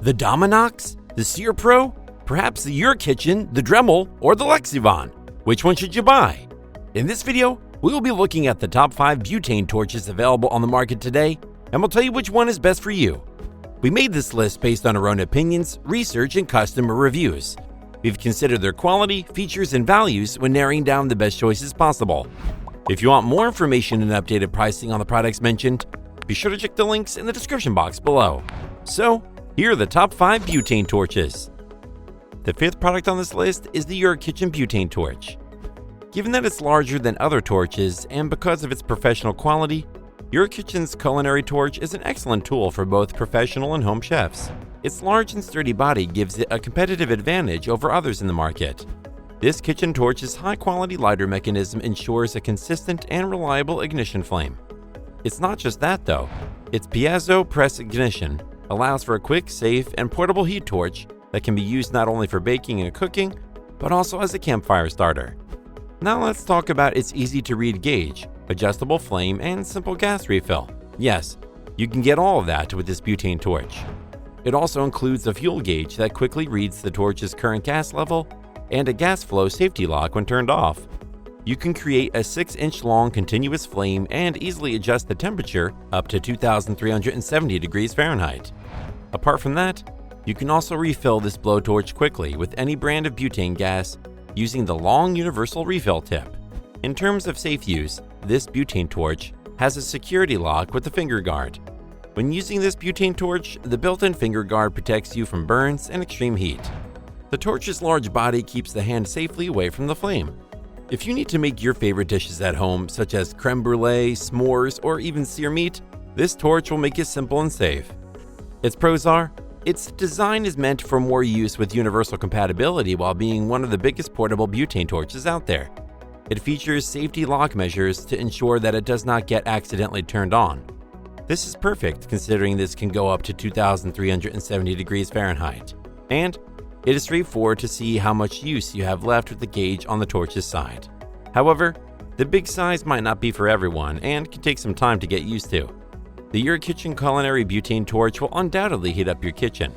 The DOMINOX? The SearPro? Perhaps the EurKitchen, the Dremel, or the LEXIVON? Which one should you buy? In this video, we will be looking at the top 5 butane torches available on the market today, and we'll tell you which one is best for you. We made this list based on our own opinions, research, and customer reviews. We've considered their quality, features, and values when narrowing down the best choices possible. If you want more information and updated pricing on the products mentioned, be sure to check the links in the description box below. So, here are the top 5 butane torches. The 5th product on this list is the EurKitchen Butane Torch. Given that it's larger than other torches and because of its professional quality, EurKitchen's culinary torch is an excellent tool for both professional and home chefs. Its large and sturdy body gives it a competitive advantage over others in the market. This kitchen torch's high-quality lighter mechanism ensures a consistent and reliable ignition flame. It's not just that though. Its piezo press ignition allows for a quick, safe, and portable heat torch that can be used not only for baking and cooking, but also as a campfire starter. Now let's talk about its easy-to-read gauge, adjustable flame, and simple gas refill. Yes, you can get all of that with this butane torch. It also includes a fuel gauge that quickly reads the torch's current gas level and a gas flow safety lock when turned off. You can create a 6-inch long continuous flame and easily adjust the temperature up to 2,370 degrees Fahrenheit. Apart from that, you can also refill this blowtorch quickly with any brand of butane gas using the long universal refill tip. In terms of safe use, this butane torch has a security lock with a finger guard. When using this butane torch, the built-in finger guard protects you from burns and extreme heat. The torch's large body keeps the hand safely away from the flame. If you need to make your favorite dishes at home, such as creme brulee, s'mores, or even sear meat, this torch will make it simple and safe. Its pros are, its design is meant for more use with universal compatibility while being one of the biggest portable butane torches out there. It features safety lock measures to ensure that it does not get accidentally turned on. This is perfect considering this can go up to 2,370 degrees Fahrenheit. And it is straightforward to see how much use you have left with the gauge on the torch's side. However, the big size might not be for everyone and can take some time to get used to. The EurKitchen Culinary Butane Torch will undoubtedly heat up your kitchen.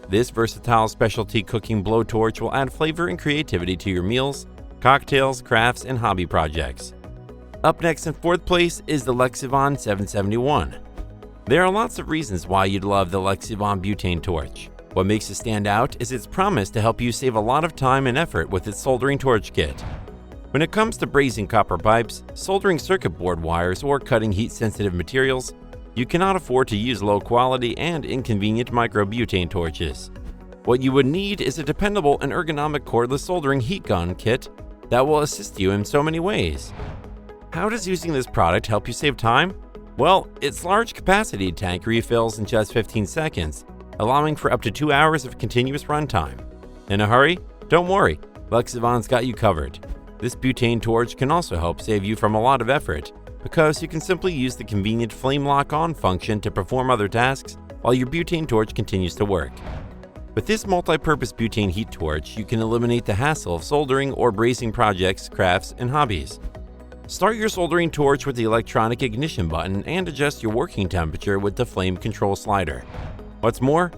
This versatile specialty cooking blowtorch will add flavor and creativity to your meals, cocktails, crafts, and hobby projects. Up next in 4th place is the LEXIVON 771. There are lots of reasons why you'd love the LEXIVON Butane Torch. What makes it stand out is its promise to help you save a lot of time and effort with its soldering torch kit. When it comes to brazing copper pipes, soldering circuit board wires, or cutting heat-sensitive materials, you cannot afford to use low-quality and inconvenient micro-butane torches. What you would need is a dependable and ergonomic cordless soldering heat gun kit that will assist you in so many ways. How does using this product help you save time? Well, its large capacity tank refills in just 15 seconds, allowing for up to 2 hours of continuous runtime. In a hurry? Don't worry, LEXIVON's got you covered. This butane torch can also help save you from a lot of effort because you can simply use the convenient flame lock-on function to perform other tasks while your butane torch continues to work. With this multi-purpose butane heat torch, you can eliminate the hassle of soldering or brazing projects, crafts, and hobbies. Start your soldering torch with the electronic ignition button and adjust your working temperature with the flame control slider. What's more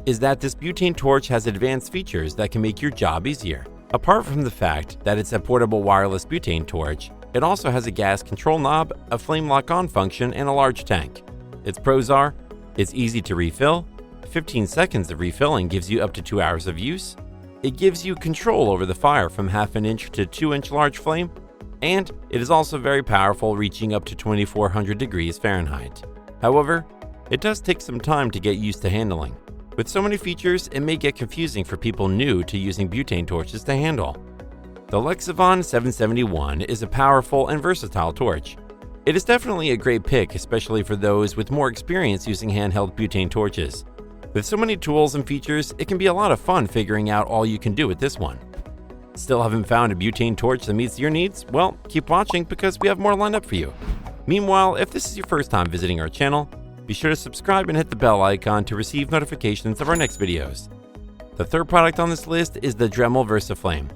is that this butane torch has advanced features that can make your job easier. Apart from the fact that it's a portable wireless butane torch, it also has a gas control knob, a flame lock-on function, and a large tank. Its pros are, it's easy to refill, 15 seconds of refilling gives you up to 2 hours of use, it gives you control over the fire from 1/2 inch to 2-inch large flame, and it is also very powerful, reaching up to 2,400 degrees Fahrenheit. However, it does take some time to get used to handling. With so many features, it may get confusing for people new to using butane torches to handle. The LEXIVON 771 is a powerful and versatile torch. It is definitely a great pick, especially for those with more experience using handheld butane torches. With so many tools and features, it can be a lot of fun figuring out all you can do with this one. Still haven't found a butane torch that meets your needs? Well, keep watching because we have more lined up for you. Meanwhile, if this is your first time visiting our channel, be sure to subscribe and hit the bell icon to receive notifications of our next videos. The 3rd product on this list is the Dremel VersaFlame.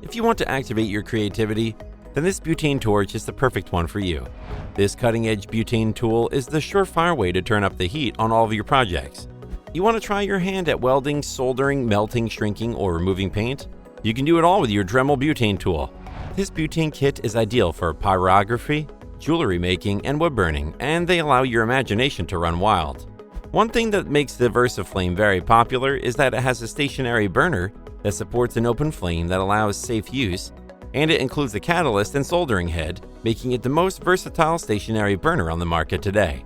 If you want to activate your creativity, then this butane torch is the perfect one for you. This cutting-edge butane tool is the surefire way to turn up the heat on all of your projects. You want to try your hand at welding, soldering, melting, shrinking, or removing paint? You can do it all with your Dremel butane tool. This butane kit is ideal for pyrography, jewelry making, and wood burning, and they allow your imagination to run wild. One thing that makes the VersaFlame very popular is that it has a stationary burner that supports an open flame that allows safe use, and it includes a catalyst and soldering head, making it the most versatile stationary burner on the market today.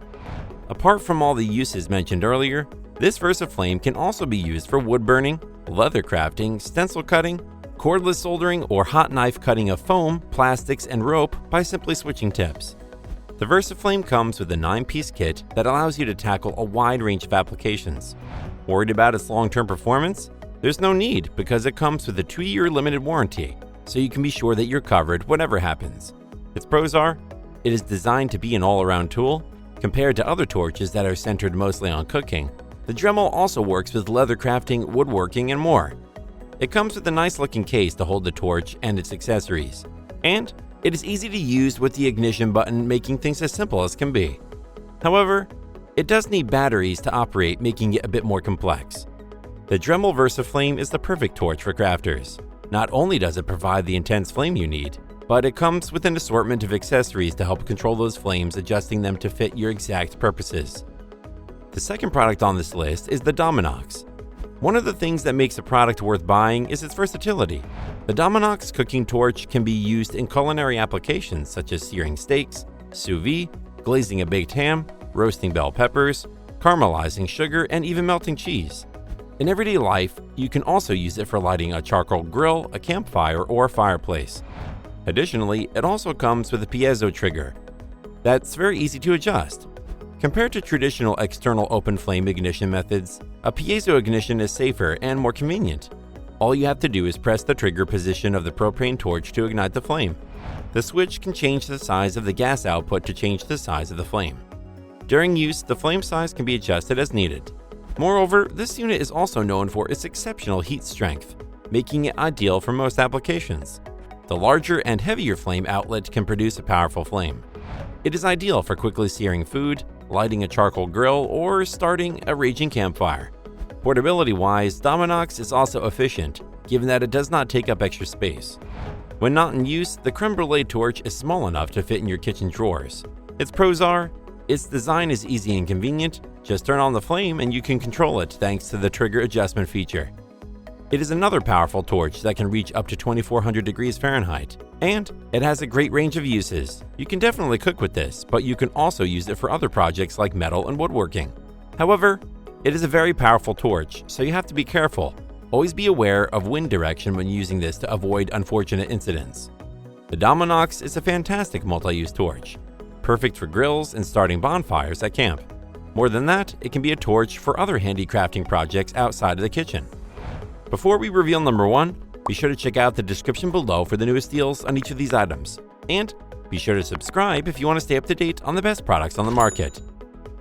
Apart from all the uses mentioned earlier, this VersaFlame can also be used for wood burning, leather crafting, stencil cutting, cordless soldering, or hot knife cutting of foam, plastics, and rope by simply switching tips. The VersaFlame comes with a 9-piece kit that allows you to tackle a wide range of applications. Worried about its long-term performance? There's no need because it comes with a 2-year limited warranty, so you can be sure that you're covered whatever happens. Its pros are, it is designed to be an all-around tool. Compared to other torches that are centered mostly on cooking, the Dremel also works with leather crafting, woodworking, and more. It comes with a nice-looking case to hold the torch and its accessories, and it is easy to use with the ignition button, making things as simple as can be. However, it does need batteries to operate, making it a bit more complex. The Dremel VersaFlame is the perfect torch for crafters. Not only does it provide the intense flame you need, but it comes with an assortment of accessories to help control those flames, adjusting them to fit your exact purposes. The second product on this list is the DOMINOX. One of the things that makes a product worth buying is its versatility. The DOMINOX cooking torch can be used in culinary applications such as searing steaks, sous vide, glazing a baked ham, roasting bell peppers, caramelizing sugar, and even melting cheese. In everyday life, you can also use it for lighting a charcoal grill, a campfire, or a fireplace. Additionally, it also comes with a piezo trigger that's very easy to adjust. Compared to traditional external open flame ignition methods, a piezo ignition is safer and more convenient. All you have to do is press the trigger position of the propane torch to ignite the flame. The switch can change the size of the gas output to change the size of the flame. During use, the flame size can be adjusted as needed. Moreover, this unit is also known for its exceptional heat strength, making it ideal for most applications. The larger and heavier flame outlet can produce a powerful flame. It is ideal for quickly searing food, lighting a charcoal grill, or starting a raging campfire. Portability-wise, DOMINOX is also efficient, given that it does not take up extra space. When not in use, the creme brulee torch is small enough to fit in your kitchen drawers. Its pros are, its design is easy and convenient. Just turn on the flame and you can control it thanks to the trigger adjustment feature. It is another powerful torch that can reach up to 2400 degrees Fahrenheit, and it has a great range of uses. You can definitely cook with this, but you can also use it for other projects like metal and woodworking. However, it is a very powerful torch, so you have to be careful. Always be aware of wind direction when using this to avoid unfortunate incidents. The DOMINOX is a fantastic multi-use torch, perfect for grills and starting bonfires at camp. More than that, it can be a torch for other handy crafting projects outside of the kitchen. Before we reveal number 1, be sure to check out the description below for the newest deals on each of these items. And be sure to subscribe if you want to stay up to date on the best products on the market.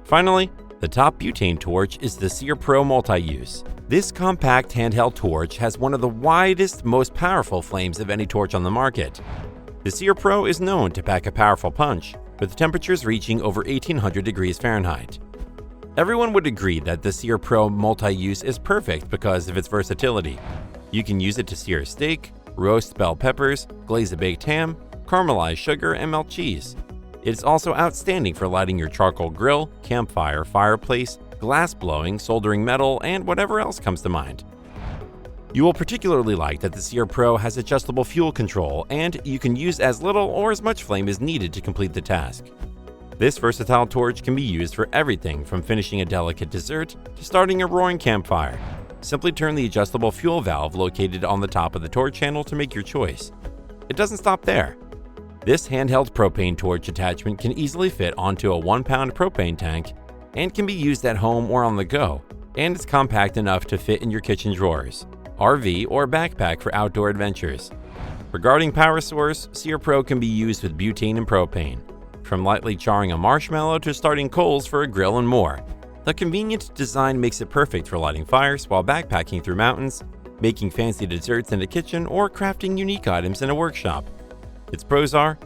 Finally, the top butane torch is the SearPro Multi Use. This compact handheld torch has one of the widest, most powerful flames of any torch on the market. The SearPro is known to pack a powerful punch, with temperatures reaching over 1800 degrees Fahrenheit. Everyone would agree that the SearPro Multi Use is perfect because of its versatility. You can use it to sear a steak, roast bell peppers, glaze a baked ham, caramelize sugar, and melt cheese. It is also outstanding for lighting your charcoal grill, campfire, fireplace, glass blowing, soldering metal, and whatever else comes to mind. You will particularly like that the SearPro has adjustable fuel control, and you can use as little or as much flame as needed to complete the task. This versatile torch can be used for everything from finishing a delicate dessert to starting a roaring campfire. Simply turn the adjustable fuel valve located on the top of the torch handle to make your choice. It doesn't stop there. This handheld propane torch attachment can easily fit onto a 1-pound propane tank and can be used at home or on the go, and it's compact enough to fit in your kitchen drawers, RV, or backpack for outdoor adventures. Regarding power source, SearPro can be used with butane and propane, from lightly charring a marshmallow to starting coals for a grill and more. The convenient design makes it perfect for lighting fires while backpacking through mountains, making fancy desserts in a kitchen, or crafting unique items in a workshop. Its pros are,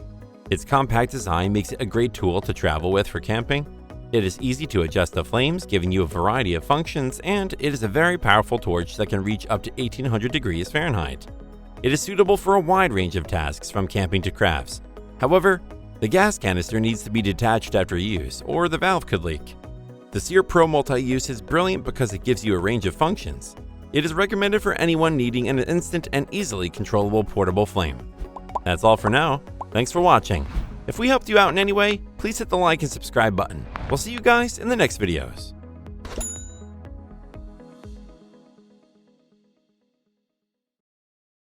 its compact design makes it a great tool to travel with for camping. It is easy to adjust the flames, giving you a variety of functions, and it is a very powerful torch that can reach up to 1800 degrees Fahrenheit. It is suitable for a wide range of tasks from camping to crafts. However, the gas canister needs to be detached after use, or the valve could leak. The SearPro Multi Use is brilliant because it gives you a range of functions. It is recommended for anyone needing an instant and easily controllable portable flame. That's all for now. Thanks for watching. If we helped you out in any way, please hit the like and subscribe button. We'll see you guys in the next videos.